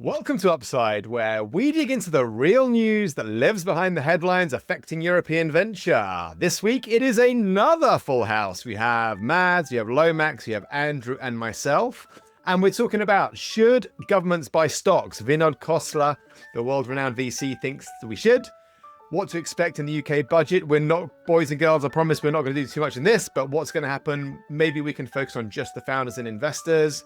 Welcome to Upside, where we dig into the real news that lives behind the headlines affecting European venture. This week, it is another full house. We have Mads, you have Lomax, you have Andrew and myself. And we're talking about, should governments buy stocks? Vinod Khosla, the world-renowned VC, thinks that we should. What to expect in the UK budget. We're not, boys and girls, I promise we're not going to do too much in this, but what's going to happen? Maybe we can focus on just the founders and investors.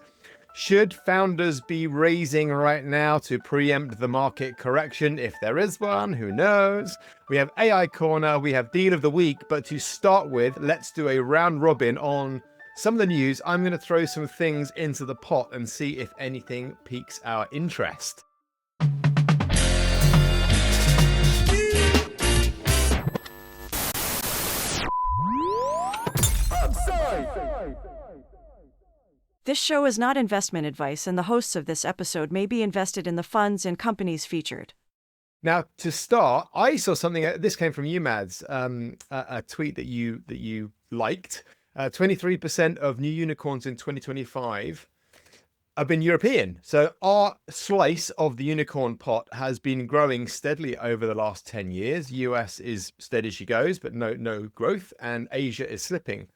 Should founders be raising right now to preempt the market correction? If there is one, who knows? We have AI Corner, we have Deal of the Week, but to start with, let's do a round robin on some of the news. I'm going to throw some things into the pot and see if anything piques our interest. This show is not investment advice, and the hosts of this episode may be invested in the funds and companies featured. Now, to start, I saw something. This came from you, Mads, a tweet that you liked. 23% of new unicorns in 2025 have been European. So our slice of the unicorn pot has been growing steadily over the last 10 years. US is steady as she goes, but no growth, and Asia is slipping.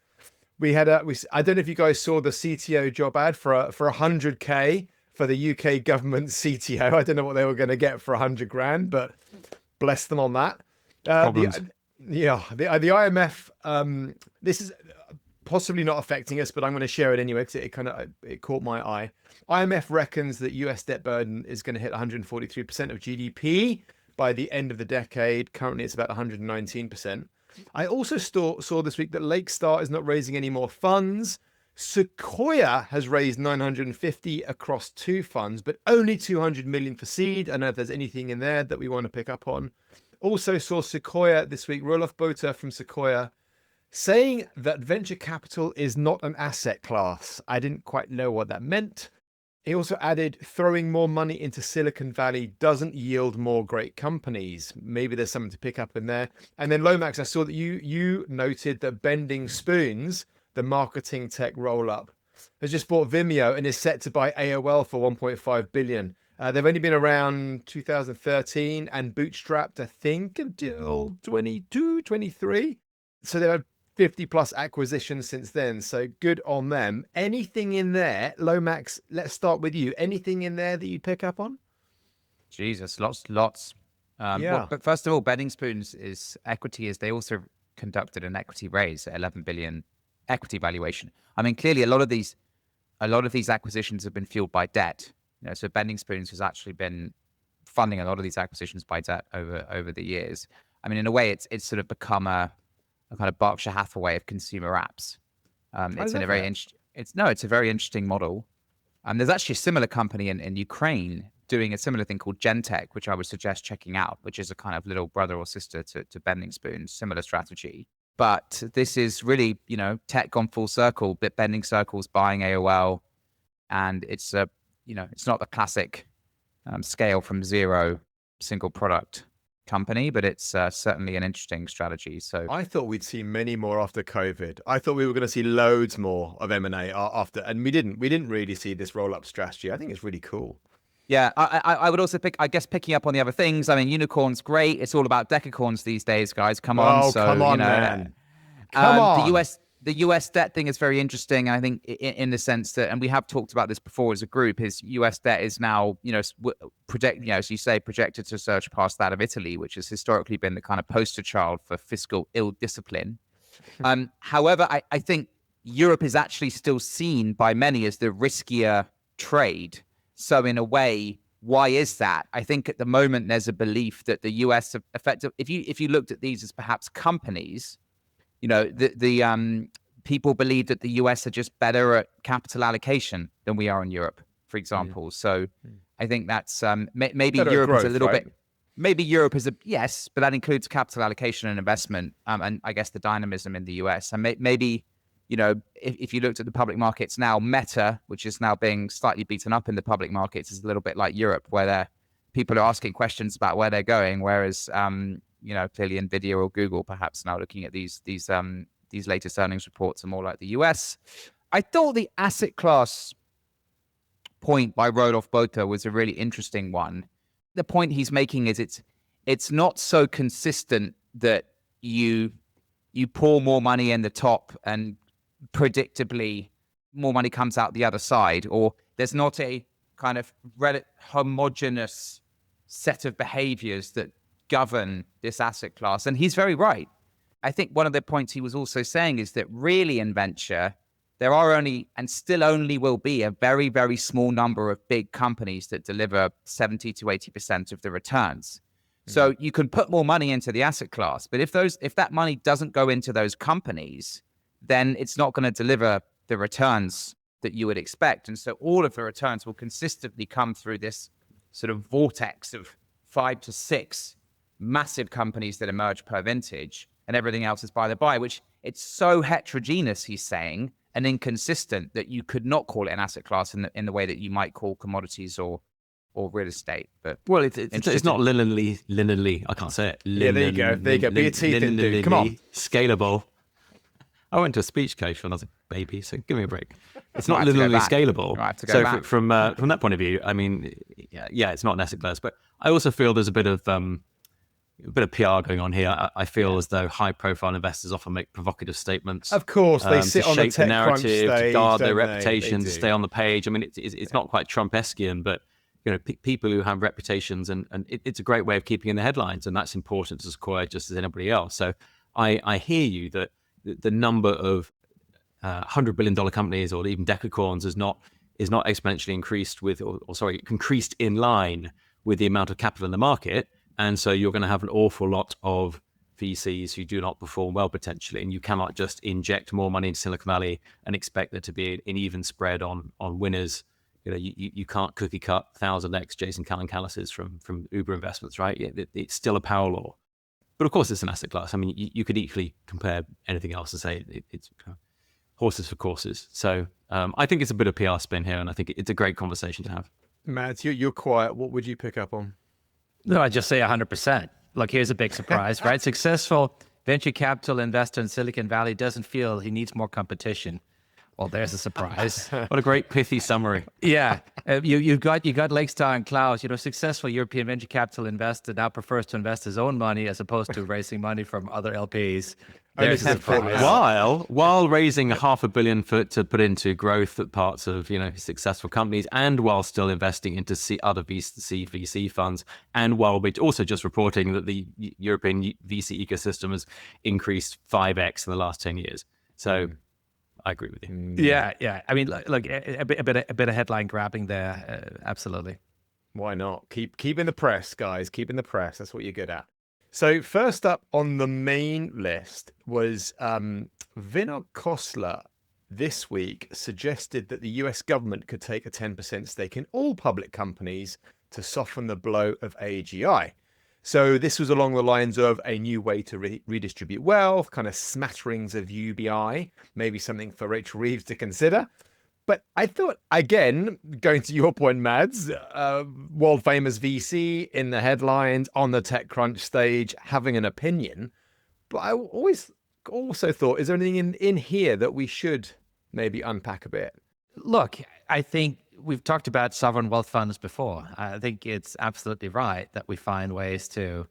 I don't know if you guys saw the CTO job ad for 100K for the UK government CTO. I don't know what they were going to get for 100 grand, but bless them on that. The IMF, this is possibly not affecting us, but I'm going to share it anyway because it caught my eye. IMF reckons that US debt burden is going to hit 143% of GDP by the end of the decade. Currently, it's about 119%. I also saw this week that Lakestar is not raising any more funds. Sequoia has raised 950 across two funds, but only 200 million for seed. I don't know if there's anything in there that we want to pick up on. Also saw Sequoia this week, Roloff Botha from Sequoia, saying that venture capital is not an asset class. I didn't quite know what that meant. He also added, throwing more money into Silicon Valley doesn't yield more great companies. Maybe there's something to pick up in there. And then Lomax, I saw that you noted that Bending Spoons, the marketing tech roll-up, has just bought Vimeo and is set to buy AOL for 1.5 billion. They've only been around 2013 and bootstrapped, I think, until 22, 23. So they've had 50 plus acquisitions since then. So good on them. Anything in there, Lomax, let's start with you. Anything in there that you pick up on? Jesus, lots. Well, but first of all, Bending Spoons is equity, as they also conducted an equity raise at 11 billion equity valuation. I mean, clearly a lot of these acquisitions have been fueled by debt. So Bending Spoons has actually been funding a lot of these acquisitions by debt over the years. I mean, in a way, it's sort of become a kind of Berkshire Hathaway of consumer apps. It's a very interesting model. There's actually a similar company in Ukraine doing a similar thing called Gentech, which I would suggest checking out, which is a kind of little brother or sister to Bending Spoons, similar strategy. But this is really, tech gone full circle, bit bending circles, buying AOL, and it's not the classic scale from zero single product company, but it's certainly an interesting strategy. So I thought we'd see many more after COVID. I thought we were going to see loads more of M&A after, and we didn't really see this roll-up strategy. I think it's really cool. Yeah, I would also picking up on the other things. I mean, unicorns, great. It's all about decacorns these days, guys. Come on. Oh, come on, man. Come on. The US debt thing is very interesting. I think in the sense that, and we have talked about this before as a group, is US debt is now, as you say, projected to surge past that of Italy, which has historically been the kind of poster child for fiscal ill discipline. However, I think Europe is actually still seen by many as the riskier trade. So in a way, why is that? I think at the moment there's a belief that the US effective, if you looked at these as perhaps companies, the people believe that the US are just better at capital allocation than we are in Europe, for example. So I think that's maybe better Europe growth, is a little bit. Maybe Europe is yes, but that includes capital allocation and investment, and I guess the dynamism in the US. And maybe if you looked at the public markets now, Meta, which is now being slightly beaten up in the public markets, is a little bit like Europe, where people are asking questions about where they're going, whereas clearly Nvidia or Google perhaps now looking at these latest earnings reports are more like the US. I thought the asset class point by Rodolphe Botha was a really interesting one. The point he's making is it's not so consistent that you pour more money in the top and predictably more money comes out the other side, or there's not a kind of homogeneous set of behaviors that govern this asset class. And he's very right. I think one of the points he was also saying is that really in venture, there are only and still only will be a very, very small number of big companies that deliver 70 to 80% of the returns. So you can put more money into the asset class, but if that money doesn't go into those companies, then it's not going to deliver the returns that you would expect. And so all of the returns will consistently come through this sort of vortex of 5 to 6 massive companies that emerge per vintage, and everything else is by the by, which it's so heterogeneous, he's saying, and inconsistent that you could not call it an asset class in the way that you might call commodities or real estate. But well, it's not linearly. I can't say it. Yeah, there you go. Be a teeth in, dude. Come on. Scalable. I went to a speech coach when I was a baby, so give me a break. It's not linearly scalable. So from that point of view, I mean, yeah, it's not an asset class, but I also feel there's a bit of PR going on here. I feel as though high-profile investors often make provocative statements. Of course, they sit to on the shape the TechCrunch narrative, stage, to guard their don't they? reputation, They to do. stay on the page. I mean, it's not quite Trump-esquian, but people who have reputations, and it's a great way of keeping in the headlines, and that's important to Sequoia just as anybody else. So I hear you that the number of $100 billion companies or even decacorns is not exponentially increased increased in line with the amount of capital in the market. And so you're going to have an awful lot of VCs who do not perform well potentially, and you cannot just inject more money into Silicon Valley and expect there to be an even spread on winners. You can't cookie cut 1,000x Jason Kalankalis from Uber Investments, right? It's still a power law. But of course, it's an asset class. I mean, you could equally compare anything else and say it's horses for courses. So I think it's a bit of PR spin here, and I think it's a great conversation to have. Mads, you're quiet. What would you pick up on? No, I just say 100%. Look, here's a big surprise, right? Successful venture capital investor in Silicon Valley doesn't feel he needs more competition. Well, there's a surprise. What a great pithy summary. Yeah, you got Lakestar and Klaus. Successful European venture capital investor now prefers to invest his own money as opposed to raising money from other LPs. There's a surprise. While raising $500 million to put into growth at parts of successful companies, and while still investing into other VC funds, and while we're also just reporting that the European VC ecosystem has increased 5x in the last 10 years. So I agree with you. Yeah. I mean, look, a bit of headline grabbing there. Absolutely. Why not? Keep in the press, guys. Keep in the press. That's what you're good at. So first up on the main list was Vinod Khosla this week suggested that the US government could take a 10% stake in all public companies to soften the blow of AGI. So this was along the lines of a new way to redistribute wealth, kind of smatterings of UBI, maybe something for Rachel Reeves to consider. But I thought, again, going to your point, Mads, world famous VC in the headlines on the TechCrunch stage, having an opinion. But I always also thought, is there anything in here that we should maybe unpack a bit? Look, I think we've talked about sovereign wealth funds before. I think it's absolutely right that we find ways to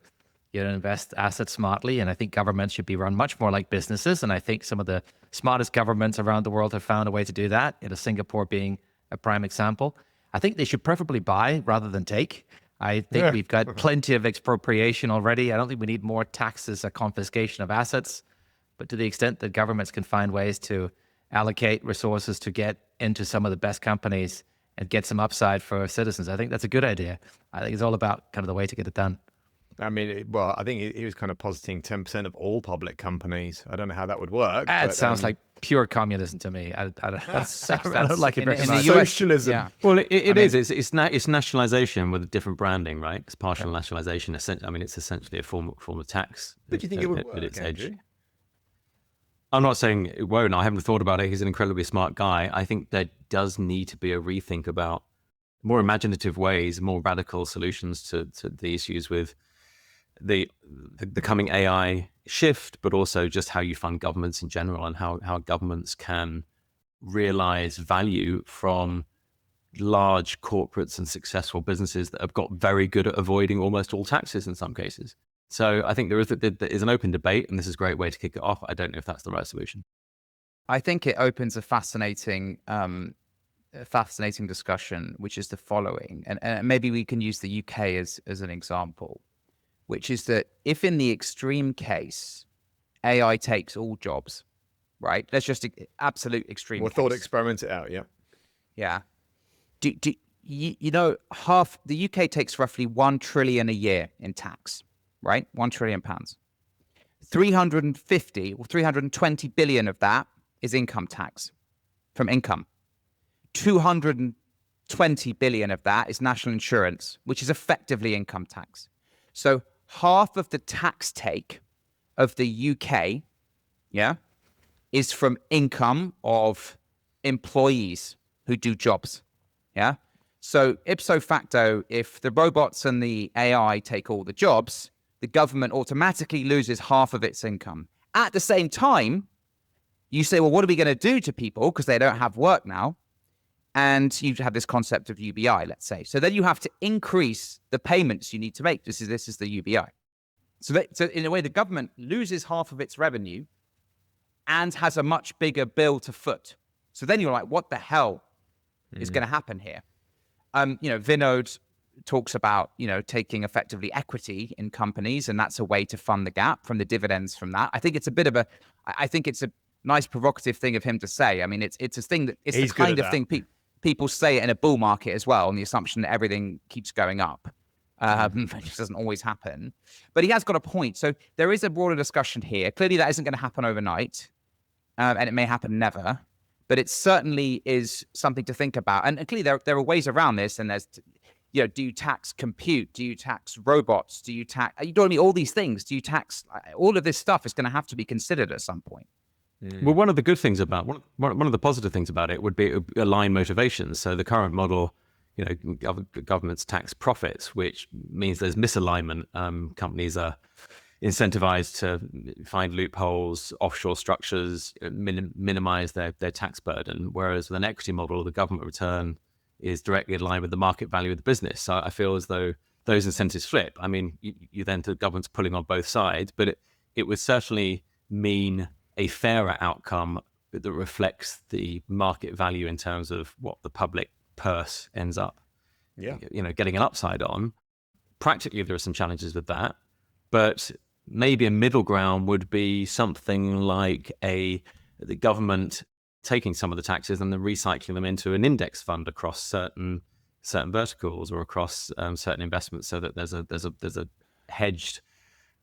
invest assets smartly. And I think governments should be run much more like businesses. And I think some of the smartest governments around the world have found a way to do that, Singapore being a prime example. I think they should preferably buy rather than take. I think we've got plenty of expropriation already. I don't think we need more taxes or confiscation of assets. But to the extent that governments can find ways to allocate resources to get into some of the best companies and get some upside for citizens, I think that's a good idea. I think it's all about kind of the way to get it done. I mean, I think he was kind of positing 10% of all public companies. I don't know how that would work. That sounds like pure communism to me. I don't like it very much. Socialism. Yeah. Well, it is. It's nationalization with a different branding, right? It's partial nationalization. I mean, it's essentially a form of tax. But do you think it would work, at its Andrew? edge. I'm not saying it won't. I haven't thought about it. He's an incredibly smart guy. I think there does need to be a rethink about more imaginative ways, more radical solutions to the issues with the coming AI shift, but also just how you fund governments in general and how governments can realize value from large corporates and successful businesses that have got very good at avoiding almost all taxes in some cases. So I think there is an open debate, and this is a great way to kick it off. I don't know if that's the right solution. I think it opens a fascinating discussion, which is the following, and maybe we can use the UK as an example, which is that if in the extreme case, AI takes all jobs, right? Let's just absolute extreme. Or thought experiment it out, yeah. Yeah. You know, half the UK takes roughly 1 trillion a year in tax, right? 1 trillion pounds. 350 or 320 billion of that is income tax from income. 220 billion of that is national insurance, which is effectively income tax. So half of the tax take of the UK, yeah, is from income of employees who do jobs, yeah? So ipso facto, if the robots and the AI take all the jobs, the government automatically loses half of its income. At the same time, you say, well, what are we going to do to people because they don't have work now? And you have this concept of UBI, let's say. So then you have to increase the payments you need to make. This is the UBI. So in a way, the government loses half of its revenue and has a much bigger bill to foot. So then you're like, what the hell is going to happen here? Vinod talks about, taking effectively equity in companies, and that's a way to fund the gap from the dividends from that. I think it's a nice provocative thing of him to say. I mean, it's a thing that it's the kind of thing people say in a bull market as well, on the assumption that everything keeps going up. Which doesn't always happen, but he has got a point. So there is a broader discussion here. Clearly that isn't going to happen overnight, and it may happen never, but it certainly is something to think about. And clearly there are ways around this, and there's, do you tax compute? Do you tax robots? Do you tax, all these things? Do you tax, all of this stuff is going to have to be considered at some point. Well, one of the good things about, one of the positive things about it would be align motivations. So the current model, governments tax profits, which means there's misalignment. Companies are incentivized to find loopholes, offshore structures, minimize their tax burden. Whereas with an equity model, the government return is directly in line with the market value of the business. So I feel as though those incentives flip. I mean, you then, the government's pulling on both sides, but it would certainly mean a fairer outcome that reflects the market value in terms of what the public purse ends up, getting an upside on. Practically, there are some challenges with that, but maybe a middle ground would be something like the government taking some of the taxes and then recycling them into an index fund across certain verticals or across certain investments, so that there's a hedged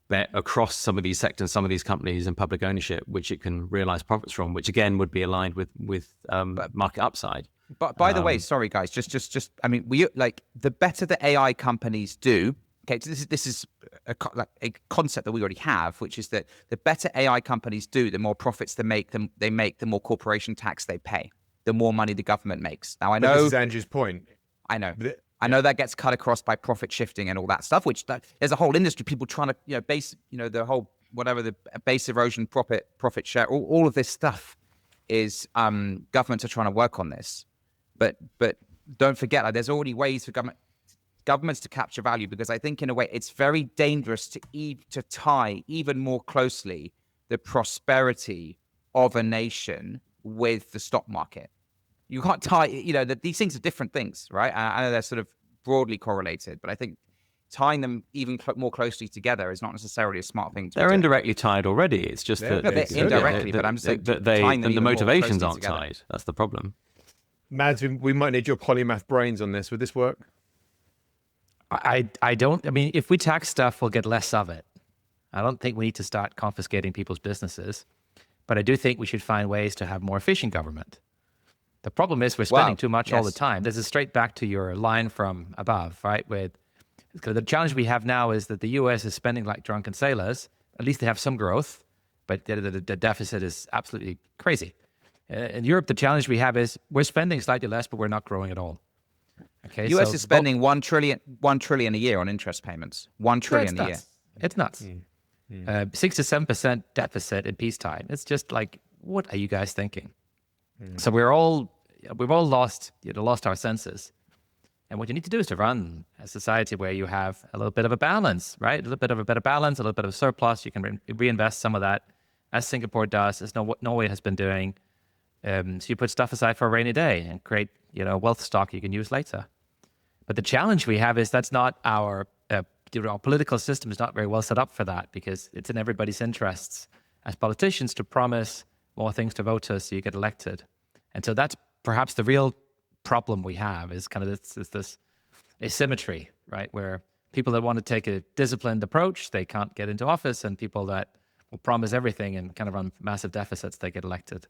bet across some of these sectors, some of these companies and public ownership, which it can realize profits from, which again would be aligned with market upside. But by the way, sorry guys, just I mean, the better the AI companies do. Okay, so this is a concept that we already have, which is that the better AI companies do, the more profits they make, the more corporation tax they pay, the more money the government makes. Now I know this is Andrew's point. I know. I know that gets cut across by profit shifting and all that stuff, which there's a whole industry, people trying to, base, the whole, whatever, the base erosion, profit share, all of this stuff is governments are trying to work on this. But don't forget, there's already ways for governments to capture value, because I think in a way it's very dangerous to tie even more closely the prosperity of a nation with the stock market. You can't tie, that these things are different things, right? I know they're sort of broadly correlated, but I think tying them even more closely together is not necessarily a smart thing to do. They're indirectly tied already. It's just that indirectly, but I'm saying tying them the motivations aren't together. tied. That's the problem. Mads, we might need your polymath brains on this. Would this work? I mean, if we tax stuff, we'll get less of it. I don't think we need to start confiscating people's businesses, but I do think we should find ways to have more efficient government. The problem is we're spending too much all the time. This is straight back to your line from above, right? The challenge we have now is that the US is spending like drunken sailors. At least they have some growth, but the deficit is absolutely crazy. In Europe, the challenge we have is we're spending slightly less, but we're not growing at all. Okay, US is spending 1 trillion a year on interest payments. 1 trillion a year. It's nuts. 6 to 7% deficit in peacetime. It's just like, what are you guys thinking? So we're all, we've all lost our senses. And what you need to do is to run a society where you have a little bit of a balance, right? A little bit of a better balance, a little bit of a surplus. You can reinvest some of that, as Singapore does, as Norway has been doing. So you put stuff aside for a rainy day and create, wealth stock you can use later. But the challenge we have is that's not our political system is not very well set up for that, because it's in everybody's interests as politicians to promise more things to voters so you get elected. And so that's perhaps the real problem we have, is kind of this asymmetry, right? Where people that want to take a disciplined approach, they can't get into office, and people that will promise everything and kind of run massive deficits, they get elected.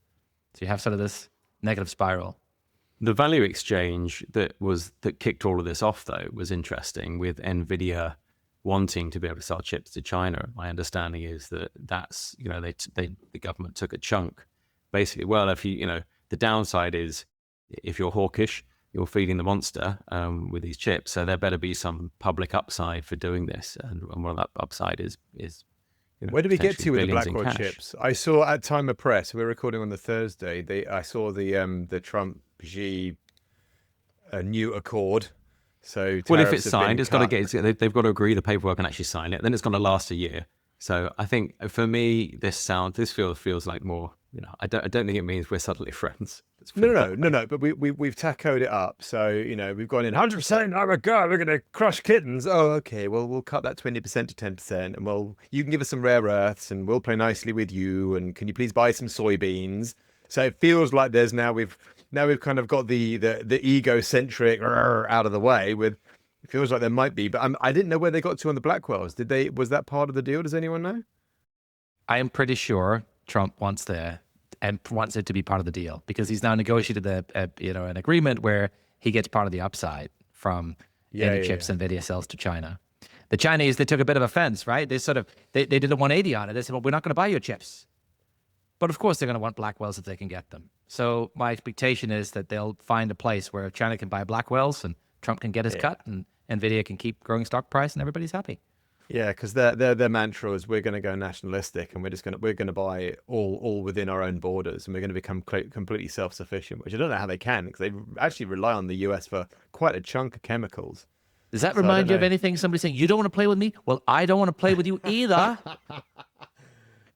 So you have sort of this negative spiral. The value exchange that kicked all of this off, though, was interesting, with NVIDIA wanting to be able to sell chips to China. My understanding is that's the government took a chunk. Basically, well, if the downside is, if you're hawkish, you're feeding the monster with these chips. So there better be some public upside for doing this, and one of that upside is where did we get to with the billions in Blackwell cash. chips? I saw at time of press, we're recording on the Thursday. I saw the Trump Xi new accord. So Well, if tariffs it's have been signed, it's got to cut. they've got to agree the paperwork and actually sign it. Then it's going to last a year. So I think for me, this feels like more. I don't think it means we're suddenly friends. No. But we've tacoed it up. So we've gone in 100%. Oh my God, we're going to crush kittens. Oh, okay. Well, we'll cut that 20% to 10%, and you can give us some rare earths, and we'll play nicely with you. And can you please buy some soybeans? So it feels like we've kind of got the egocentric out of the way. It feels like there might be, but I didn't know where they got to on the Blackwells. Was that part of the deal? Does anyone know? I am pretty sure Trump wants it to be part of the deal, because he's now negotiated an agreement where he gets part of the upside from any chips NVIDIA sells to China. The Chinese, they took a bit of offense, right? They did a 180 on it. They said, well, we're not going to buy your chips. But of course, they're going to want Blackwells if they can get them. So my expectation is that they'll find a place where China can buy Blackwells and Trump can get his cut, and NVIDIA can keep growing stock price, and everybody's happy. Yeah, because their mantra is, we're going to go nationalistic, and we're going to buy all within our own borders, and we're going to become completely self-sufficient, which I don't know how they can, because they actually rely on the US for quite a chunk of chemicals. Does that remind you of anything? Somebody saying, you don't want to play with me? Well, I don't want to play with you either.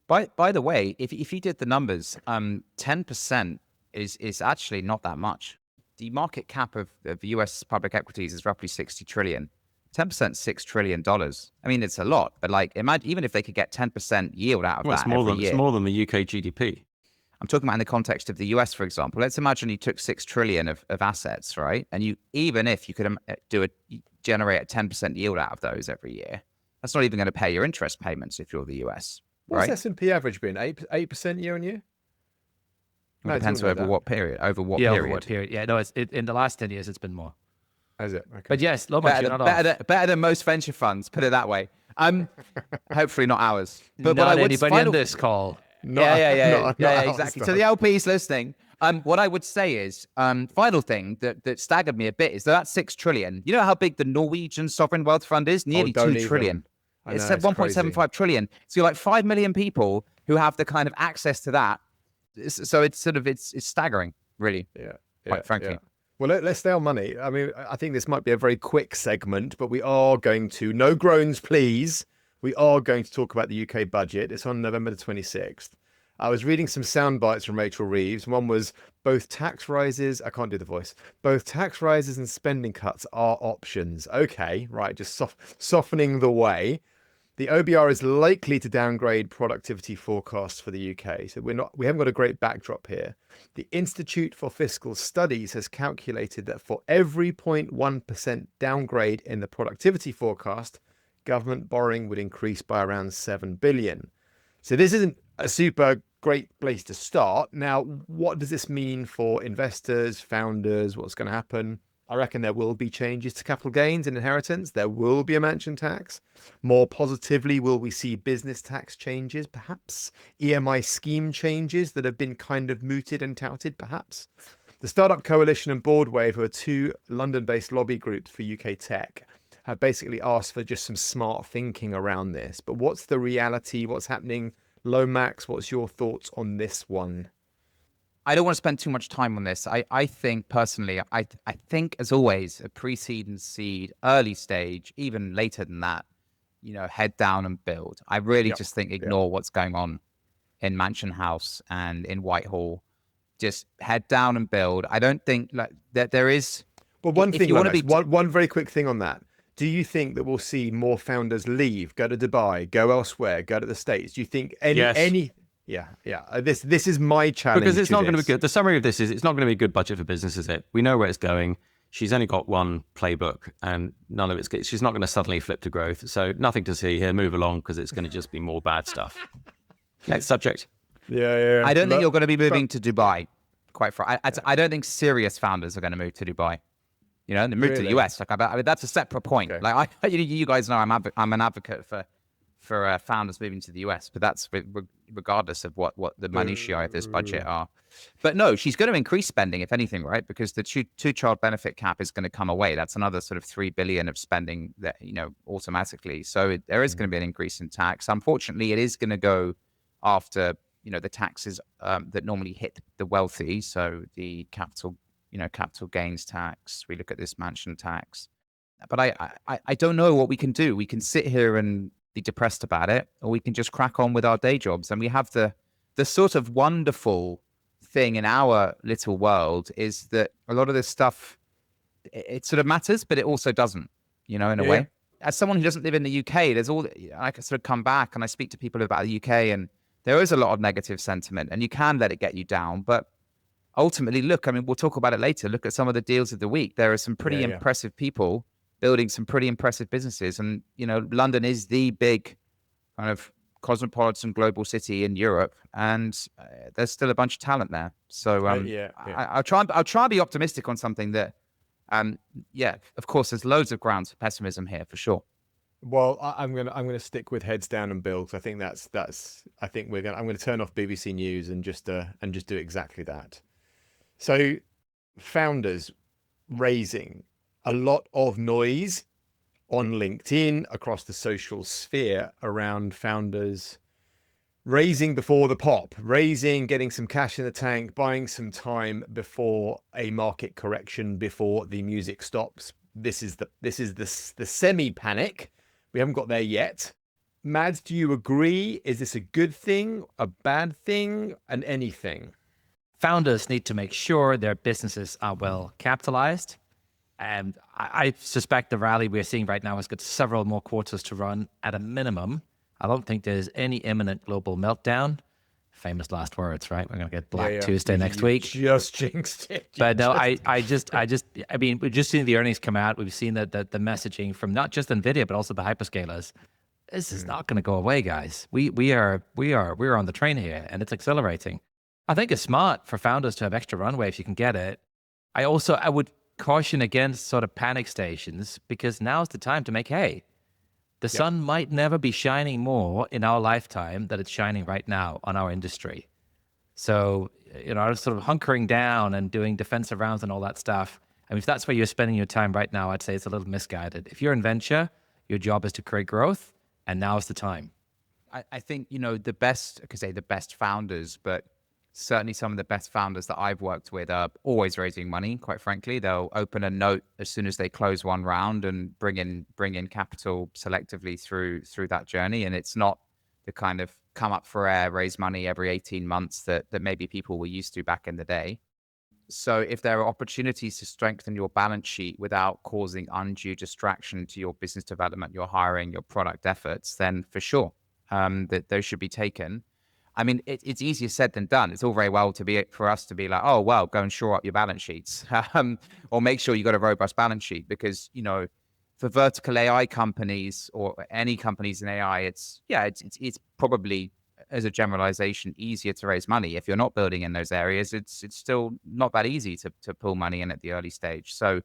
By the way, if you did the numbers, 10% is actually not that much. The market cap of US public equities is roughly 60 trillion. 10% $6 trillion. I mean, it's a lot, but imagine even if they could get 10% yield out of that every year. It's more than the UK GDP. I'm talking about in the context of the US, for example. Let's imagine you took 6 trillion of assets, right? And even if you could generate a 10% yield out of those every year, that's not even going to pay your interest payments if you're the US. What's right? S&P average been? 8% year on year? It depends over what period. Over what period? Yeah, no, in the last 10 years, it's been more. Is it? Okay. But yes, Lomax, you're not off. Better than most venture funds, put it that way. Hopefully not ours. But not anybody on this call. Yeah, exactly. So the LPs listening. What I would say is, final thing that staggered me a bit is that 6 trillion. You know how big the Norwegian sovereign wealth fund is? Nearly 2 trillion. It's 1.75 trillion. So you're like 5 million people who have the kind of access to that. So it's staggering, really. Yeah. Quite frankly. Yeah. Well, let's stay on money. I mean, I think this might be a very quick segment, but we are going to, no groans, please. We are going to talk about the UK budget. It's on November the 26th. I was reading some sound bites from Rachel Reeves. One was both tax rises. I can't do the voice. Both tax rises and spending cuts are options. Okay, right. Just softening the way. The OBR is likely to downgrade productivity forecasts for the UK. So we haven't got a great backdrop here. The Institute for Fiscal Studies has calculated that for every 0.1% downgrade in the productivity forecast, government borrowing would increase by around 7 billion. So this isn't a super great place to start. Now, what does this mean for investors, founders? What's going to happen? I reckon there will be changes to capital gains and inheritance. There will be a mansion tax. More positively, will we see business tax changes, perhaps? EMI scheme changes that have been kind of mooted and touted, perhaps? The Startup Coalition and Boardwave, who are two London-based lobby groups for UK tech, have basically asked for just some smart thinking around this. But what's the reality? What's happening? Lomax, what's your thoughts on this one? I don't want to spend too much time on this. I think personally, I think as always, a pre-seed and seed, early stage, even later than that, head down and build. I really just think ignore what's going on in Mansion House and in Whitehall. Just head down and build. I don't think that there is. But one thing, one very quick thing on that. Do you think that we'll see more founders leave, go to Dubai, go elsewhere, go to the States? Do you think any? Yeah. This is my challenge. Because it's not going to be good. The summary of this is it's not going to be a good budget for business, is it? We know where it's going. She's only got one playbook and none of it's good. She's not going to suddenly flip to growth. So nothing to see here. Move along because it's going to just be more bad stuff. Next subject. Yeah. I don't think you're going to be moving to Dubai. Quite frankly, I don't think serious founders are going to move to Dubai. They move to the US. I mean, that's a separate point. Okay. You guys know I'm an advocate for founders moving to the US, but that's regardless of what the minutiae of this budget are. But no, she's going to increase spending, if anything, right? Because the two-child benefit cap is going to come away. That's another sort of $3 billion of spending that automatically. So there is going to be an increase in tax. Unfortunately, it is going to go after the taxes that normally hit the wealthy. So the capital gains tax. We look at this mansion tax. But I don't know what we can do. We can sit here and be depressed about it, or we can just crack on with our day jobs. And we have the sort of wonderful thing in our little world is that a lot of this stuff, it sort of matters, but it also doesn't, in a way. As someone who doesn't live in the UK, I can sort of come back and I speak to people about the UK, and there is a lot of negative sentiment, and you can let it get you down. But ultimately, look, I mean, we'll talk about it later. Look at some of the deals of the week. There are some pretty impressive people building some pretty impressive businesses. And, London is the big kind of cosmopolitan global city in Europe, and there's still a bunch of talent there. So I'll try and be optimistic on something that, of course, there's loads of grounds for pessimism here for sure. Well, I'm gonna stick with heads down and build. I think I'm gonna turn off BBC News and just do exactly that. So, founders raising a lot of noise on LinkedIn, across the social sphere, around founders raising before the pop, getting some cash in the tank, buying some time before a market correction, before the music stops. This is the semi-panic. We haven't got there yet. Mads, do you agree? Is this a good thing, a bad thing, and anything? Founders need to make sure their businesses are well capitalized. And I suspect the rally we're seeing right now has got several more quarters to run at a minimum. I don't think there's any imminent global meltdown. Famous last words, right? We're going to get Black Tuesday next week. Just jinxed it. But no, I mean, we've just seen the earnings come out. We've seen the messaging from not just NVIDIA, but also the hyperscalers. This is not going to go away, guys. We're on the train here, and it's accelerating. I think it's smart for founders to have extra runway if you can get it. I would caution against sort of panic stations, because now's the time to make hay. The sun might never be shining more in our lifetime than it's shining right now on our industry. So, sort of hunkering down and doing defensive rounds and all that stuff. I mean, if that's where you're spending your time right now, I'd say it's a little misguided. If you're in venture, your job is to create growth, and now's the time. I think, the best founders, but certainly some of the best founders that I've worked with are always raising money, quite frankly. They'll open a note as soon as they close one round and bring in capital selectively through that journey. And it's not the kind of come up for air, raise money every 18 months that maybe people were used to back in the day. So if there are opportunities to strengthen your balance sheet without causing undue distraction to your business development, your hiring, your product efforts, then for sure, that those should be taken. I mean, it's easier said than done. It's all very well for us to be like, oh, well, go and shore up your balance sheets, or make sure you got a robust balance sheet, because, for vertical AI companies or any companies in AI, it's probably, as a generalization, easier to raise money. If you're not building in those areas, it's still not that easy to pull money in at the early stage. So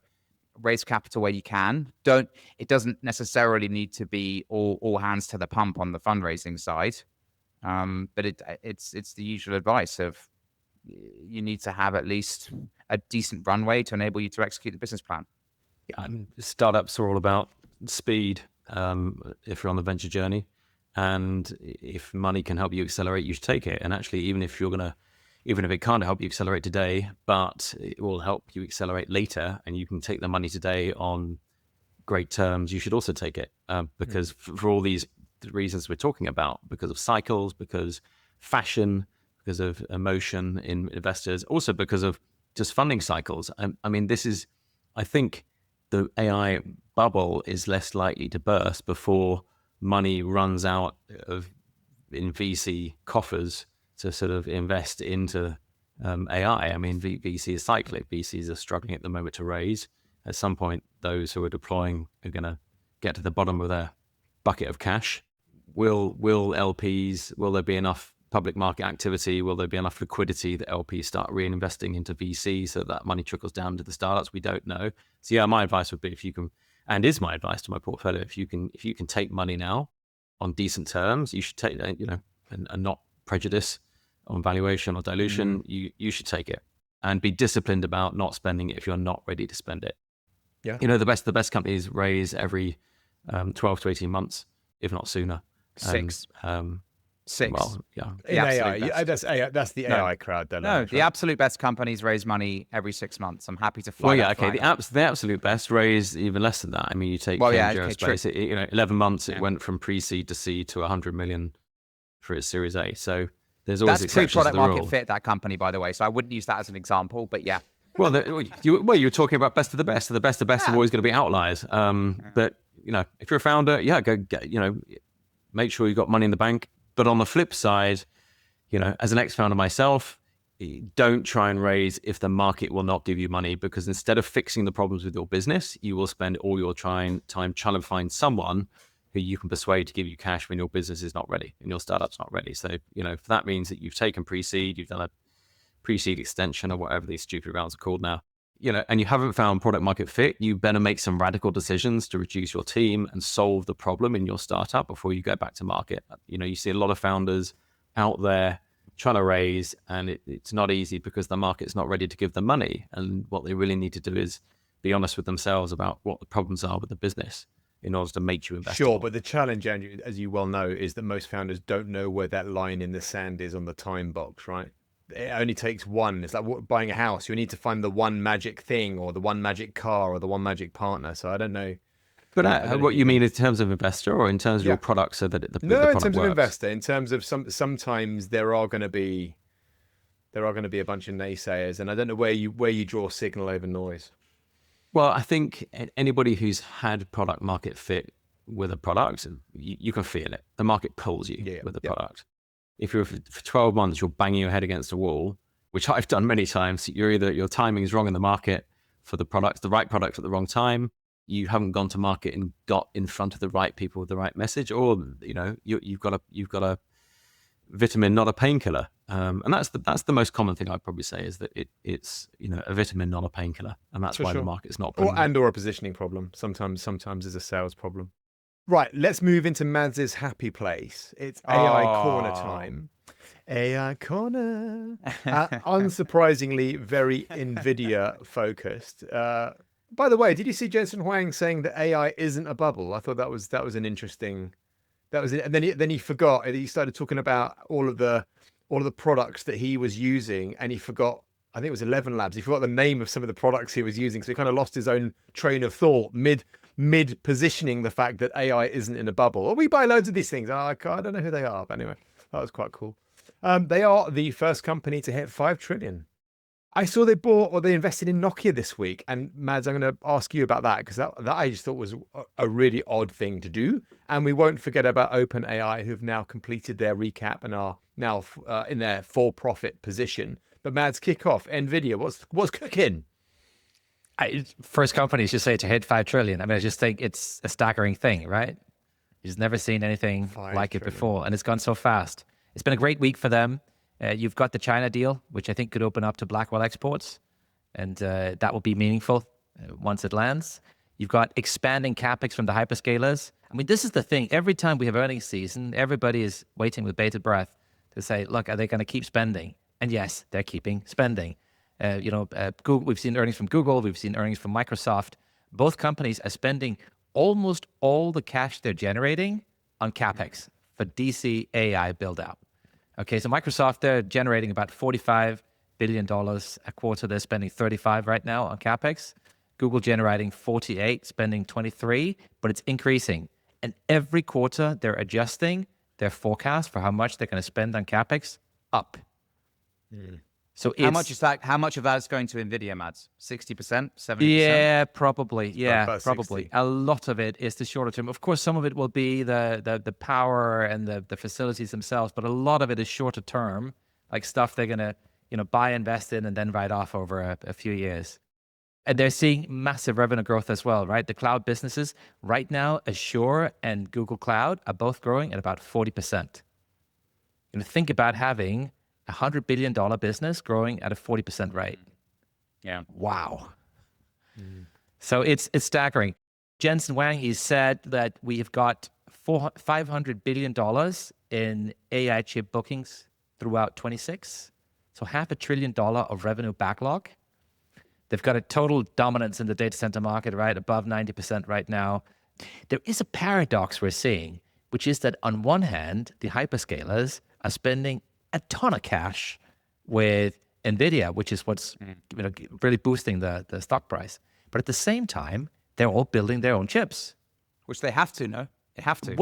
raise capital where you can. It doesn't necessarily need to be all hands to the pump on the fundraising side. But it's the usual advice of you need to have at least a decent runway to enable you to execute the business plan. Startups are all about speed if you're on the venture journey. And if money can help you accelerate, you should take it. And actually, even if you're going to even if it can't help you accelerate today, but it will help you accelerate later, and you can take the money today on great terms, you should also take it, because for all these reasons we're talking about, because of cycles, because fashion, because of emotion in investors, also because of just funding cycles. I mean, I think the AI bubble is less likely to burst before money runs out in VC coffers to sort of invest into AI. I mean, VC is cyclic. VCs are struggling at the moment to raise. At some point, those who are deploying are going to get to the bottom of their bucket of cash. Will LPs, will there be enough public market activity? Will there be enough liquidity that LPs start reinvesting into VC so that money trickles down to the startups? We don't know. So yeah, my advice would be, if you can, and is my advice to my portfolio, if you can take money now on decent terms, you should take, and not prejudice on valuation or dilution, you should take it, and be disciplined about not spending it if you're not ready to spend it. Yeah. The best companies raise every 12 to 18 months, if not sooner. 6. 6. Well, yeah. In AI, that's the AI crowd. The absolute best companies raise money every 6 months. I'm happy to fly. Well, yeah, okay. The absolute best raise even less than that. I mean, you take Cambridge Aerospace. 11 months it went from pre-seed to seed to 100 million for its Series A. So there's always exceptions to the rule. That's product market fit, that company, by the way. So I wouldn't use that as an example, but yeah. Well, you're talking about best of the best. So the best of best are always going to be outliers. But if you're a founder, go get, make sure you got money in the bank. But on the flip side, as an ex-founder myself, don't try and raise if the market will not give you money, because instead of fixing the problems with your business, you will spend all your time trying to find someone who you can persuade to give you cash when your business is not ready and your startup's not ready. So, if that means that you've taken pre-seed, you've done a pre-seed extension or whatever these stupid rounds are called now, and you haven't found product market fit, you better make some radical decisions to reduce your team and solve the problem in your startup before you go back to market. You see a lot of founders out there trying to raise, and it's not easy because the market's not ready to give them money. And what they really need to do is be honest with themselves about what the problems are with the business in order to make you invest. Sure, but the challenge, Andrew, as you well know, is that most founders don't know where that line in the sand is on the time box, right? It only takes one. It's like buying a house. You need to find the one magic thing, or the one magic car, or the one magic partner. So I don't know. But what you mean in terms of investor, or in terms of your product, so that the no, product in terms works? of investor, in terms of sometimes there are going to be a bunch of naysayers, and I don't know where you draw signal over noise. Well, I think anybody who's had product market fit with a product, you can feel it. The market pulls you with the product. If you're for 12 months, you're banging your head against a wall, which I've done many times. Your timing is wrong in the market for the product, the right product at the wrong time. You haven't gone to market and got in front of the right people with the right message, or you've got a vitamin, not a painkiller. And that's the most common thing I'd probably say, is that it's a vitamin, not a painkiller, and that's why the market's not. Or a positioning problem. Sometimes it's a sales problem. Right, let's move into Mads's happy place. It's AI corner time. AI corner. Unsurprisingly, very NVIDIA focused. By the way, did you see Jensen Huang saying that AI isn't a bubble? I thought that was an interesting. That was it. And then he forgot. He started talking about all of the products that he was using, and he forgot. I think it was 11 Labs. He forgot the name of some of the products he was using, so he kind of lost his own train of thought mid positioning the fact that AI isn't in a bubble. Or we buy loads of these things. I don't know who they are, but anyway, that was quite cool. They are the first company to hit 5 trillion. I saw they invested in Nokia this week, and Mads, I'm going to ask you about that, because that I just thought was a really odd thing to do. And we won't forget about OpenAI, who've now completed their recap and are now in their for-profit position. But Mads, kick off. NVIDIA, what's cooking? First companies just say to hit 5 trillion. I mean, I just think it's a staggering thing, right? You've never seen anything like it before, and it's gone so fast. It's been a great week for them. You've got the China deal, which I think could open up to Blackwell exports, and that will be meaningful once it lands. You've got expanding capex from the hyperscalers. I mean, this is the thing. Every time we have earnings season, everybody is waiting with bated breath to say, look, are they going to keep spending? And yes, they're keeping spending. Google, we've seen earnings from Google, we've seen earnings from Microsoft. Both companies are spending almost all the cash they're generating on capex for DC AI build out. Okay, so Microsoft, they're generating about $45 billion a quarter. They're spending 35 right now on CapEx. Google generating 48, spending 23, but it's increasing. And every quarter, they're adjusting their forecast for how much they're going to spend on CapEx up. So How much is that? How much of that is going to NVIDIA, Mads? 60%, 70%? Yeah, probably. Yeah, about probably. 60. A lot of it is the shorter term. Of course, some of it will be the power and the facilities themselves, but a lot of it is shorter term, like stuff they're gonna buy, invest in, and then write off over a few years. And they're seeing massive revenue growth as well, right? The cloud businesses right now, Azure and Google Cloud are both growing at about 40%. Think about having $100 billion business growing at a 40% rate. Yeah. Wow. So it's staggering. Jensen Huang, he said that we have got $500 billion in AI chip bookings throughout 26. So $500 billion of revenue backlog. They've got a total dominance in the data center market, right? Above 90% right now. There is a paradox we're seeing, which is that on one hand, the hyperscalers are spending a ton of cash with NVIDIA, which is what's really boosting the stock price. But at the same time, they're all building their own chips. Which they have to, no? They have to.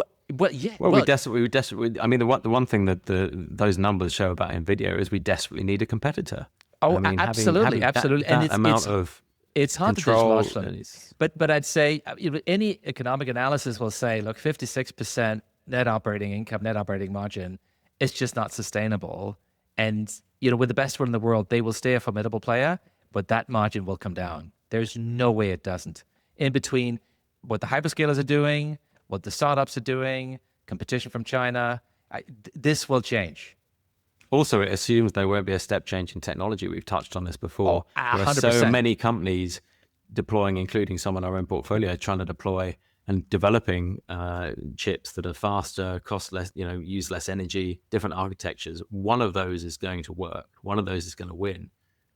Yeah. Well, we desperately. I mean, the one thing that those numbers show about NVIDIA is we desperately need a competitor. Oh, I mean, absolutely, absolutely. That amount of it's hard control. to dislodge them. But I'd say any economic analysis will say, look, 56% net operating income, net operating margin, it's just not sustainable. And with the best one in the world, they will stay a formidable player, but that margin will come down. There's no way it doesn't. In between what the hyperscalers are doing, what the startups are doing, competition from China, this will change. Also, it assumes there won't be a step change in technology. We've touched on this before. There are 100%. so many companies deploying, including some in our own portfolio, trying to deploy and developing chips that are faster, cost less, use less energy, different architectures. One of those is going to work. One of those is going to win.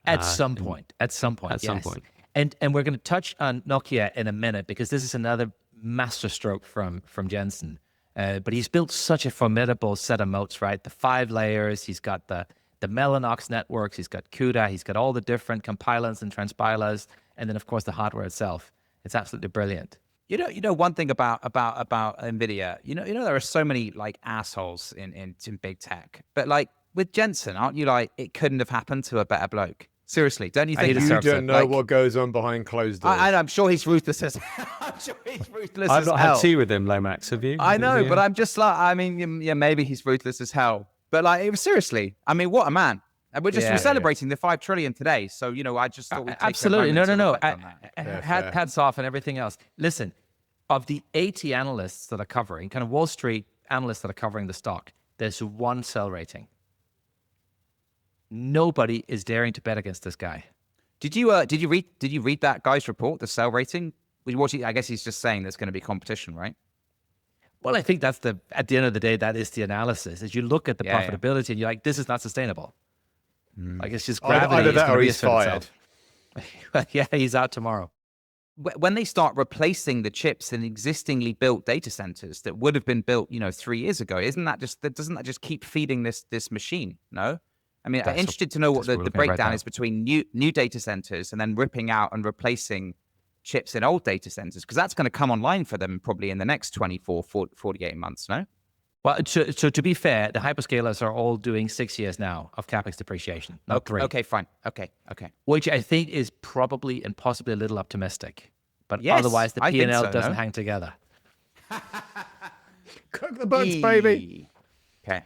At some point. Some point. And we're going to touch on Nokia in a minute because this is another masterstroke from Jensen. But he's built such a formidable set of moats, right? The 5 layers. He's got the Mellanox networks. He's got CUDA. He's got all the different compilers and transpilers, and then of course the hardware itself. It's absolutely brilliant. One thing about NVIDIA. There are so many like assholes in big tech, but like with Jensen, aren't you like it couldn't have happened to a better bloke? Seriously, don't you think You don't know what goes on behind closed doors. I'm sure he's ruthless as I've not had tea with him, Lomax. Have you? I know, but I'm just like, maybe he's ruthless as hell. But like, seriously, what a man. And we're celebrating the 5 trillion today. So, I just thought we'd take absolutely. No. Fair. Hats off and everything else. Listen, of the 80 analysts that are covering, kind of Wall Street analysts that are covering the stock, there's one sell rating. Nobody is daring to bet against this guy. Did you read that guy's report, the sell rating? I guess he's just saying there's going to be competition, right? Well, I think that's at the end of the day, that is the analysis. As you look at the profitability and you're like, this is not sustainable. Like it's just gravity. Either that or he's fired. Yeah, he's out tomorrow. When they start replacing the chips in existingly built data centers that would have been built, 3 years ago, doesn't that just keep feeding this machine? No? I mean, I'm interested to know what the breakdown is between new data centers and then ripping out and replacing chips in old data centers, because that's going to come online for them probably in the next 24, 48 months, no? Well, so to be fair, the hyperscalers are all doing 6 years now of CapEx depreciation, not 3. Okay, fine. Okay. Which I think is probably and possibly a little optimistic. But yes, otherwise, the P&L doesn't hang together. Cook the butts, baby. Okay.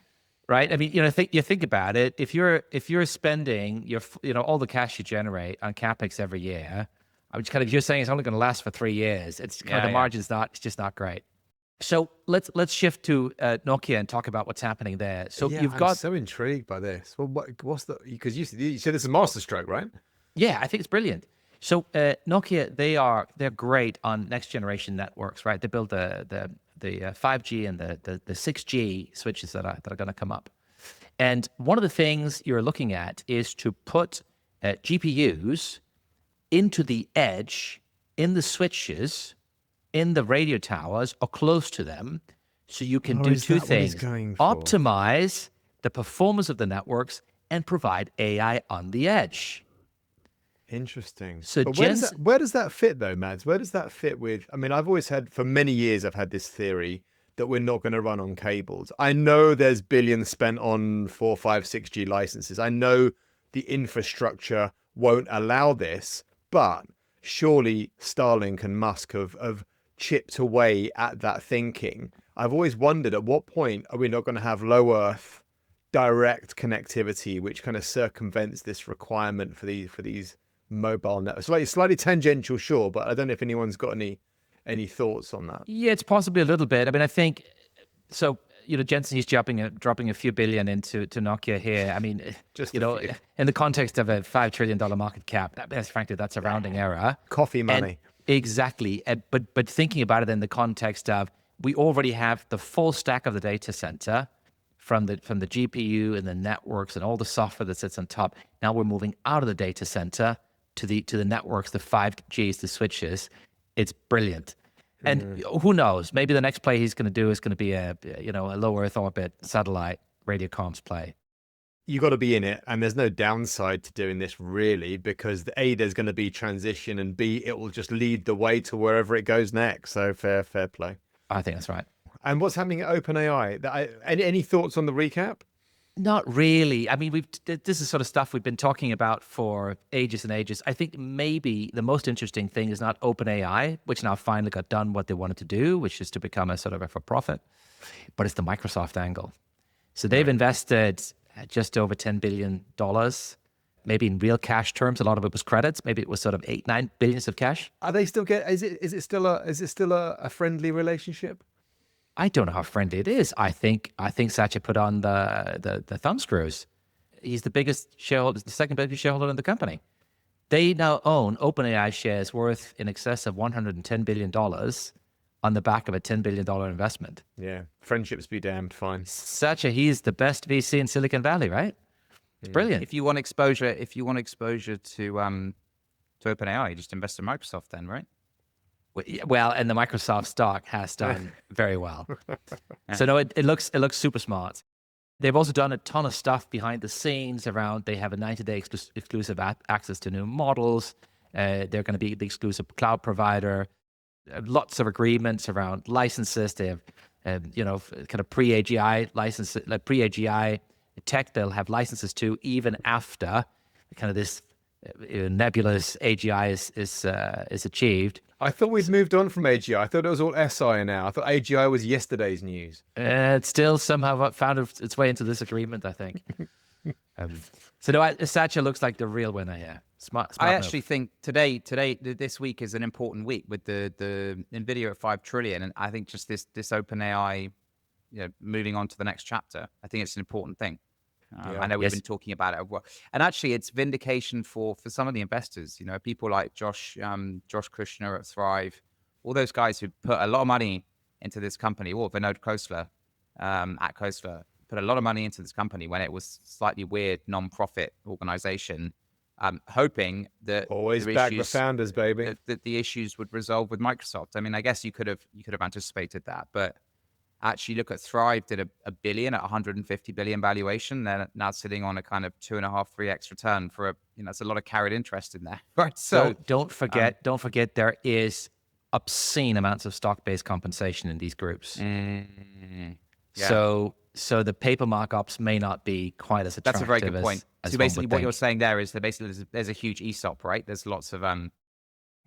Right? I mean, you think about it. If you're spending all the cash you generate on CapEx every year, you're saying it's only going to last for 3 years. It's kind of the margin's it's just not great. So let's shift to Nokia and talk about what's happening there. So I'm so intrigued by this. Well, what's because you said it's a masterstroke, right? Yeah, I think it's brilliant. So Nokia, they're great on next generation networks, right? They build the 5G and the 6G switches that are going to come up. And one of the things you're looking at is to put GPUs into the edge, in the switches, in the radio towers or close to them, so you can do 2 things: optimize the performance of the networks, and provide AI on the edge. Interesting. So But where does that fit though, Mads? Where does that fit with? I mean, I've always had, for many years, I've had this theory that we're not going to run on cables. I know there's billions spent on 4, 5, 6G licenses. I know the infrastructure won't allow this, but surely Starlink and Musk have chipped away at that thinking. I've always wondered, at what point are we not going to have low Earth direct connectivity, which kind of circumvents this requirement for these mobile networks? Slightly tangential, sure, but I don't know if anyone's got any thoughts on that. Yeah, it's possibly a little bit. I mean, I think so. Jensen, he's dropping a few billion into Nokia here. I mean, Just in the context of a $5 trillion market cap, frankly, that's a rounding error. Coffee money. Exactly. But thinking about it in the context of, we already have the full stack of the data center from the GPU and the networks and all the software that sits on top. Now we're moving out of the data center to the networks, the 5Gs, the switches. It's brilliant. And who knows? Maybe the next play he's going to do is going to be a low Earth orbit satellite radio comms play. You got to be in it, and there's no downside to doing this really, because A, there's going to be transition, and B, it will just lead the way to wherever it goes next. So fair play. I think that's right. And what's happening at OpenAI? Any thoughts on the recap? Not really. I mean, this is sort of stuff we've been talking about for ages and ages. I think maybe the most interesting thing is not OpenAI, which now finally got done what they wanted to do, which is to become a sort of a for-profit, but it's the Microsoft angle. So they've invested just over $10 billion, maybe in real cash terms. A lot of it was credits. Maybe it was sort of 8-9 billions of cash. Are they still is it still a friendly relationship? I don't know how friendly it is. I think Satya put on the thumb screws. He's the biggest shareholder, the second biggest shareholder in the company. They now own OpenAI shares worth in excess of $110 billion on the back of a $10 billion investment. Yeah, friendships be damned. Fine. Satya, he's the best VC in Silicon Valley, right? It's brilliant. If you want exposure to OpenAI, you just invest in Microsoft then, right? Well, and the Microsoft stock has done very well. So no, it looks super smart. They've also done a ton of stuff behind the scenes around. They have a 90-day exclusive access to new models. They're going to be the exclusive cloud provider. Lots of agreements around licenses. They have, kind of pre-AGI licenses, like pre-AGI tech. They'll have licenses to even after kind of this nebulous AGI is achieved. I thought we'd moved on from AGI. I thought it was all SI now. I thought AGI was yesterday's news. It still somehow found its way into this agreement, I think. So no, Satya looks like the real winner here. Smart I move. actually think this week is an important week with the Nvidia at 5 trillion, and I think just this OpenAI, moving on to the next chapter. I think it's an important thing. I know we've been talking about it, and actually, it's vindication for some of the investors. People like Josh Kushner at Thrive, all those guys who put a lot of money into this company, or Vinod Khosla at Khosla put a lot of money into this company when it was slightly weird non-profit organization, hoping that always back the founders, baby, that the issues would resolve with Microsoft. I mean, I guess you could have anticipated that, but actually, look at Thrive did a billion at 150 billion valuation. They're now sitting on a kind of 2.5-3x return for it's a lot of carried interest in there, right? So don't forget there is obscene amounts of stock-based compensation in these groups. Yeah. So the paper markups may not be quite as attractive. That's a very good point. As So basically, what you're saying there is that basically there's a huge ESOP, right? There's lots of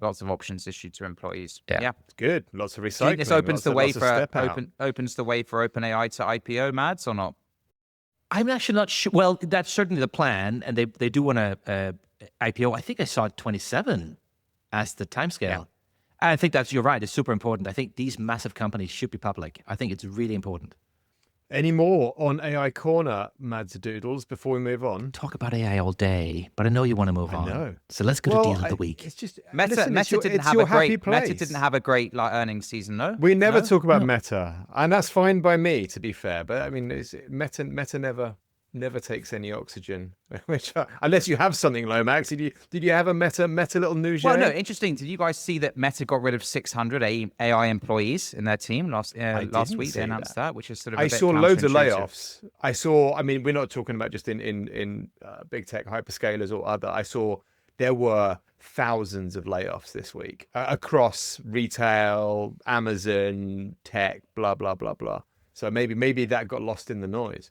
options issued to employees. Yeah. It's good. Lots of Do you recycling. think this opens the way lots for OpenAI to IPO, Mads, or not? I'm actually not sure. Well, that's certainly the plan, and they do want to IPO. I think I saw 27 as the timescale. Yeah. I think you're right. It's super important. I think these massive companies should be public. I think it's really important. Any more on AI Corner, Mads Doodles, before we move on? Talk about AI all day, but I know you want to move on. I know. So let's go to deal of the week. It's just Meta didn't have a great earnings season, no? We never talk about Meta, and that's fine by me, to be fair. But I mean, Meta never never takes any oxygen. Which, unless you have something, Lomax. Did you have a meta little news? Well, no, interesting. Did you guys see that Meta got rid of 600 AI employees in their team last week? They announced that, which is sort of a I bit saw loads of counterintuitive. layoffs. I mean, we're not talking about just in big tech hyperscalers or other. I saw there were thousands of layoffs this week across retail, Amazon, tech, blah blah blah blah. So maybe that got lost in the noise.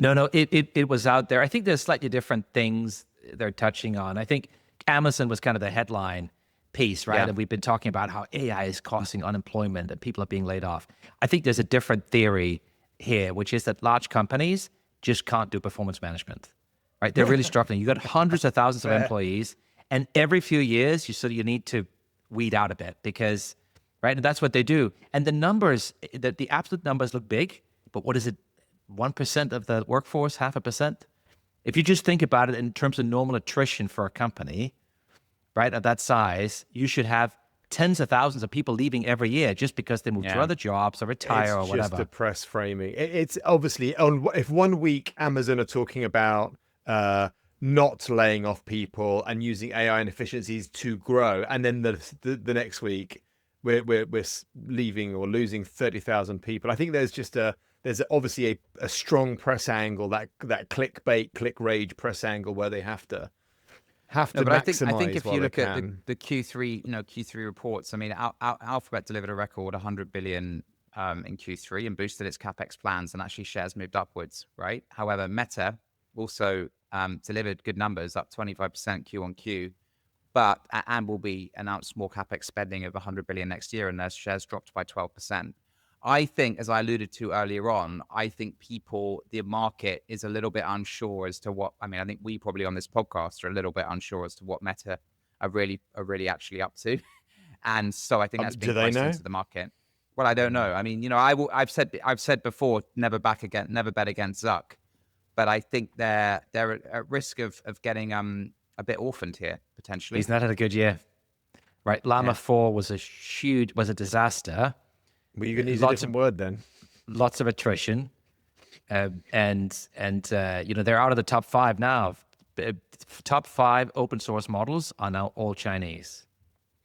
No, it was out there. I think there's slightly different things they're touching on. I think Amazon was kind of the headline piece, right? Yeah. And we've been talking about how AI is causing unemployment and people are being laid off. I think there's a different theory here, which is that large companies just can't do performance management, right? They're really struggling. You got hundreds of thousands of employees, and every few years you need to weed out a bit because, right? And that's what they do. And the numbers, the absolute numbers look big, but what is it? 1% of the workforce, 0.5%. If you just think about it in terms of normal attrition for a company, right, at that size, you should have tens of thousands of people leaving every year just because they move to other jobs or retire or whatever. It's just the press framing. It's obviously if 1 week Amazon are talking about not laying off people and using AI inefficiencies to grow, and then the next week we're leaving or losing 30,000 people. I think there's obviously a strong press angle, that clickbait, click rage press angle where they have to But maximize. I think if you look at the the Q3 reports, I mean, Alphabet delivered a record 100 billion in Q3 and boosted its capex plans, and actually shares moved upwards, right? However, Meta also delivered good numbers, up 25% Q on Q, and will be announced more capex spending of 100 billion next year, and their shares dropped by 12%. I think, as I alluded to earlier on, I think the market is a little bit unsure as to what, I think we probably on this podcast are a little bit unsure as to what Meta are really actually up to. And so I think that's been priced into the market. Well, I don't know. I mean, I've said before, never bet against Zuck, but I think they're at risk of getting a bit orphaned here, potentially. He's not had a good year, right? Llama 4 was a disaster. Well, you're going to use a different word then. Lots of attrition. And they're out of the top 5 now. Top 5 open source models are now all Chinese.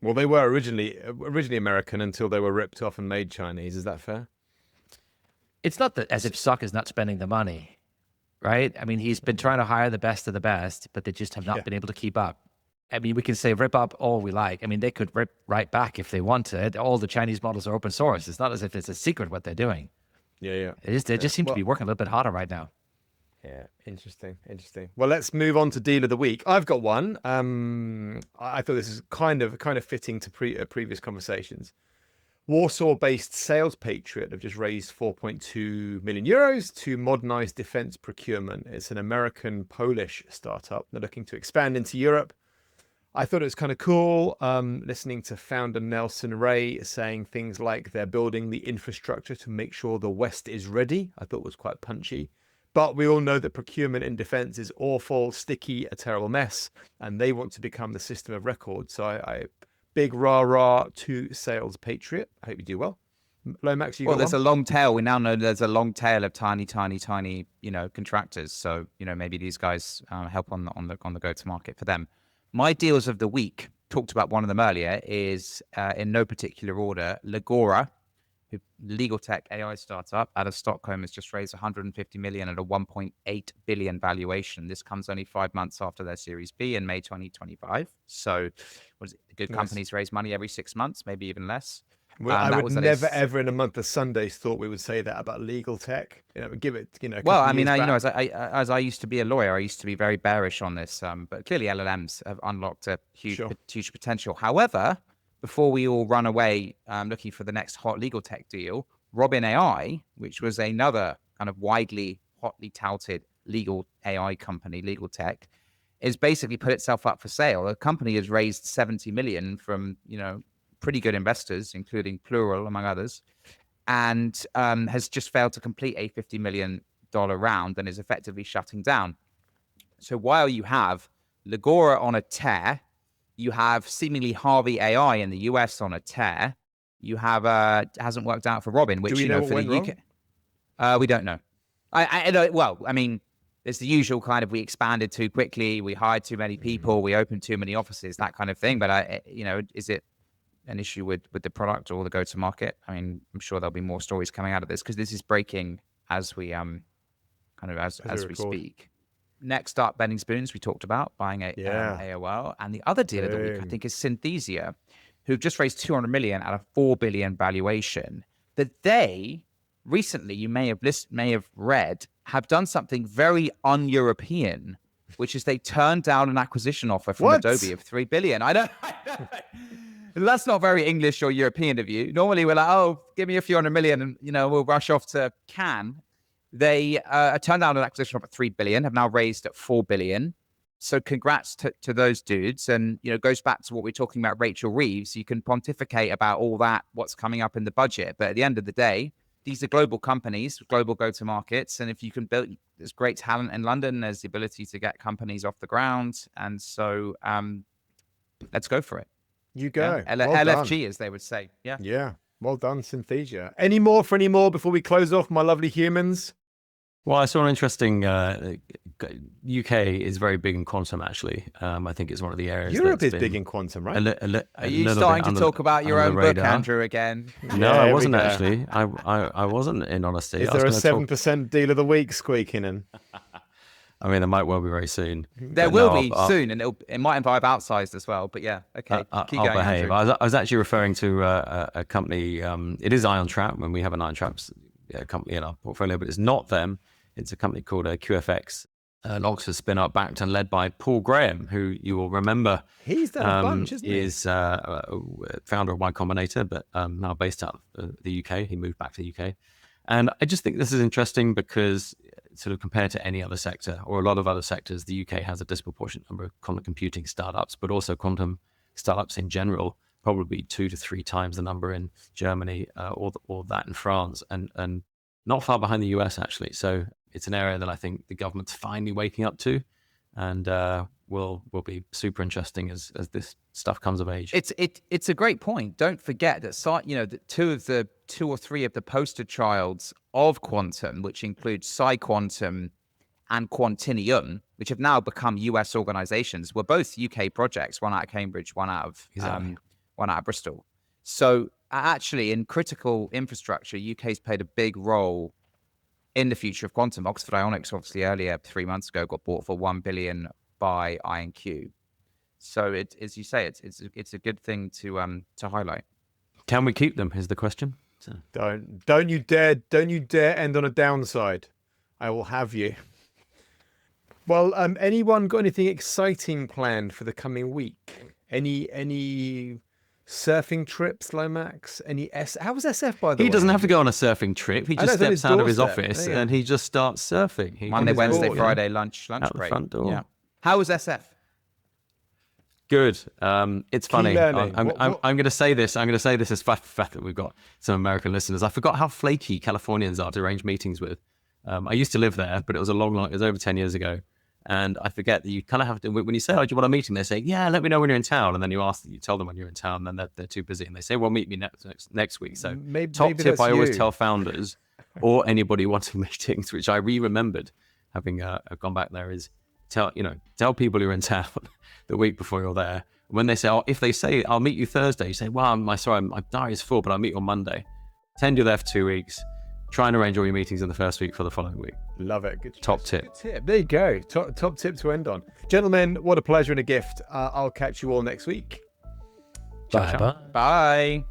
Well, they were originally American until they were ripped off and made Chinese. Is that fair? It's not that as if Zuck is not spending the money, right? I mean, he's been trying to hire the best of the best, but they just have not been able to keep up. I mean, we can say rip up all we like. I mean, they could rip right back if they wanted. All the Chinese models are open source. It's not as if it's a secret what they're doing. Yeah. They just seem to be working a little bit harder right now. Yeah, interesting. Well, let's move on to deal of the week. I've got one. I thought this is kind of fitting to previous conversations. Warsaw-based Sales Patriot have just raised 4.2 million euros to modernize defense procurement. It's an American-Polish startup. They're looking to expand into Europe. I thought it was kind of cool listening to founder Nelson Ray saying things like they're building the infrastructure to make sure the West is ready. I thought it was quite punchy. But we all know that procurement in defense is awful, sticky, a terrible mess, and they want to become the system of record. So I big rah-rah to Sales Patriot. I hope you do well. Lomax, you got there's one? a long tail. We now know there's a long tail of tiny, contractors. So, maybe these guys help on the go-to-market for them. My deals of the week, talked about one of them earlier, is in no particular order, Legora, legal tech AI startup out of Stockholm, has just raised 150 million at a 1.8 billion valuation. This comes only 5 months after their Series B in May 2025. So good companies raise money every 6 months, maybe even less. Well, I would never, ever in a month of Sundays thought we would say that about legal tech. Give it, Well, I mean, as I used to be a lawyer, I used to be very bearish on this. But clearly, LLMs have unlocked a huge potential. However, before we all run away looking for the next hot legal tech deal, Robin AI, which was another kind of hotly touted legal AI company, legal tech, is basically put itself up for sale. The company has raised 70 million from pretty good investors, including Plural, among others, and has just failed to complete a $50 million round and is effectively shutting down. So while you have Legora on a tear, you have seemingly Harvey AI in the US on a tear, you have hasn't worked out for Robin, which do we know for what the went UK, we don't know. I know. Well, I mean, it's the usual kind of we expanded too quickly, we hired too many people, we opened too many offices, that kind of thing. But is it an issue with the product or the go-to-market? I mean, I'm sure there'll be more stories coming out of this because this is breaking as we as we speak. Next up, Bending Spoons, we talked about buying AOL. And the other deal of the week, I think, is Synthesia, who've just raised 200 million at a 4 billion valuation. That they recently, you may have read, have done something very un-European, which is they turned down an acquisition offer from Adobe of 3 billion. I know. That's not very English or European of you. Normally we're like, oh, give me a few hundred million and, we'll rush off to Cannes. They turned down an acquisition offer at 3 billion, have now raised at 4 billion. So congrats to those dudes. And, goes back to what we're talking about, Rachel Reeves. You can pontificate about all that, what's coming up in the budget. But at the end of the day, these are global companies, global go-to-markets. And if you can build, there's great talent in London. There's the ability to get companies off the ground. And so let's go for it. You go. Yeah? LFG, as they would say. Yeah. Yeah. Well done, Synthesia. Any more before we close off, my lovely humans? Well, I saw an interesting. UK is very big in quantum, actually. I think it's one of the areas. Europe is big in quantum, right? Are you starting to talk about your own book, Andrew, again? No, I wasn't actually. I wasn't, in honesty. Is there a 7% deal of the week squeaking in? I mean, there might well be very soon. There will be soon, and it might involve Outsized as well. But yeah, okay, keep I'll going, behave. Andrew. I was actually referring to a company. It is Ion Trap, when we have an Ion Traps company in our portfolio, but it's not them. It's a company called QFX, an Oxford spin-up backed and led by Paul Graham, who you will remember. He's done a bunch, isn't he? Is founder of Y Combinator, but now based out of the UK. He moved back to the UK. And I just think this is interesting because sort of compared to any other sector or a lot of other sectors, the UK has a disproportionate number of quantum computing startups, but also quantum startups in general, probably 2 to 3 times the number in Germany or that in France, and not far behind the US, actually. So it's an area that I think the government's finally waking up to, and will be super interesting as this stuff comes of age. It's a great point. Don't forget that that 2 or 3 of the poster childs of quantum, which include PsiQuantum and Quantinium, which have now become US organizations, were both UK projects, one out of Cambridge, one out of Bristol. So actually, in critical infrastructure, UK's played a big role in the future of quantum. Oxford Ionics, obviously earlier, 3 months ago, got bought for 1 billion by IonQ. So as you say, it's a good thing to highlight. Can we keep them? Is the question. So. Don't you dare end on a downside. I will have you. Well, anyone got anything exciting planned for the coming week? Any surfing trips, Lomax? How was SF, by the way? He doesn't have to go on a surfing trip. He just steps out of his office and he just starts surfing. Monday, Wednesday, Friday, lunch out break. The front door. Yeah. How was SF? Good. It's funny. I'm going to say this. I'm going to say this as fact that we've got some American listeners. I forgot how flaky Californians are to arrange meetings with. I used to live there, but it was it was over 10 years ago. And I forget that you kind of have to, when you say, oh, do you want a meeting? They say, yeah, let me know when you're in town. And then you tell them when you're in town, and then they're too busy. And they say, well, meet me next week. So top tip I always tell founders or anybody wanting meetings, which I remembered having gone back there, is tell people you're in town the week before you're there. When they say, if they say, I'll meet you Thursday, you say, well, my diary is full, but I'll meet you on Monday. Pretend you're there for 2 weeks. Try and arrange all your meetings in the first week for the following week. Love it. Good top tip. Good tip. There you go. Top tip to end on. Gentlemen, what a pleasure and a gift. I'll catch you all next week. Bye. Bye.